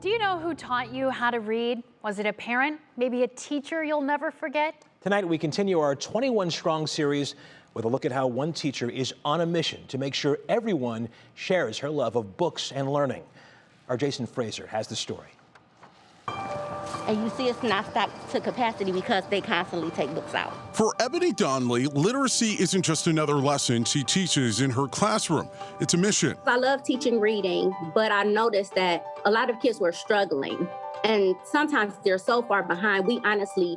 Do you know who taught you how to read? Was it a parent? Maybe a teacher you'll never forget? Tonight, we continue our 21 Strong series with a look at how one teacher is on a mission to make sure everyone shares her love of books and learning. Our Jason Fraser has the story. And you see it's not stocked to capacity because they constantly take books out. For Ebony Donley, literacy isn't just another lesson she teaches in her classroom. It's a mission. I love teaching reading, but I noticed that a lot of kids were struggling. And sometimes they're so far behind, we honestly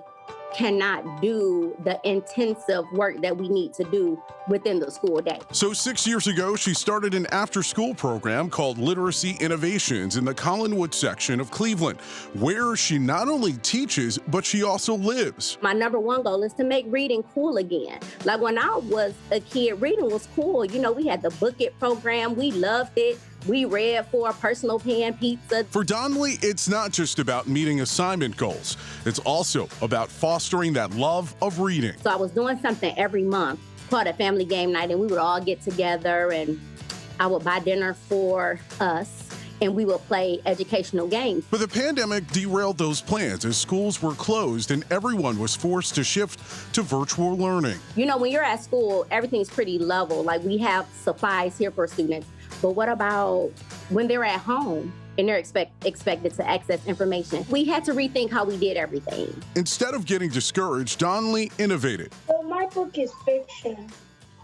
cannot do the intensive work that we need to do within the school day. So 6 years ago, she started an after-school program called Literacy Innovations in the Collinwood section of Cleveland, where she not only teaches, but she also lives. My number one goal is to make reading cool again. Like when I was a kid, reading was cool. You know, we had the Book It program. We loved it. We read for a personal pan pizza. For Donley, it's not just about meeting assignment goals. It's also about fostering that love of reading. So I was doing something every month called a family game night, and we would all get together and I would buy dinner for us and we would play educational games. But the pandemic derailed those plans as schools were closed and everyone was forced to shift to virtual learning. You know, when you're at school, everything's pretty level. Like we have supplies here for students. But what about when they're at home and they're expected to access information? We had to rethink how we did everything. Instead of getting discouraged, Donley innovated. So my book is fiction.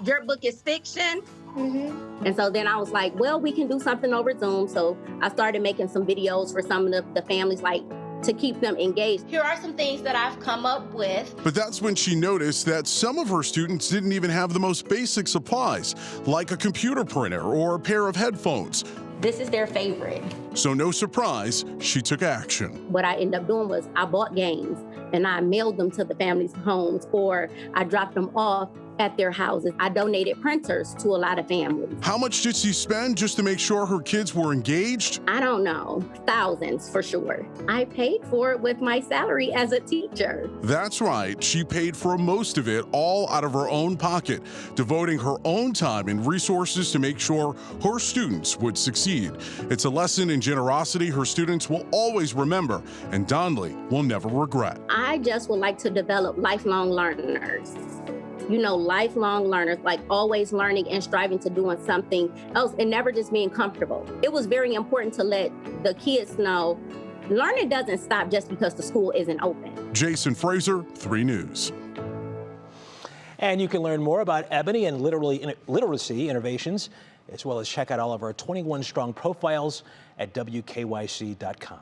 Your book is fiction? Mm-hmm. And so then I was like, well, we can do something over Zoom. So I started making some videos for some of the families, like to keep them engaged. Here are some things that I've come up with. But that's when she noticed that some of her students didn't even have the most basic supplies, like a computer printer or a pair of headphones. This is their favorite. So no surprise, she took action. What I ended up doing was I bought games and I mailed them to the families' homes, or I dropped them off at their houses. I donated printers to a lot of families. How much did she spend just to make sure her kids were engaged? I don't know, thousands for sure. I paid for it with my salary as a teacher. That's right, she paid for most of it all out of her own pocket, devoting her own time and resources to make sure her students would succeed. It's a lesson in generosity her students will always remember, and Donley will never regret. I just would like to develop lifelong learners. You know, lifelong learners, like always learning and striving to doing something else and never just being comfortable. It was very important to let the kids know learning doesn't stop just because the school isn't open. Jason Fraser, 3 News. And you can learn more about Ebony and literacy innovations, as well as check out all of our 21 Strong profiles at WKYC.com.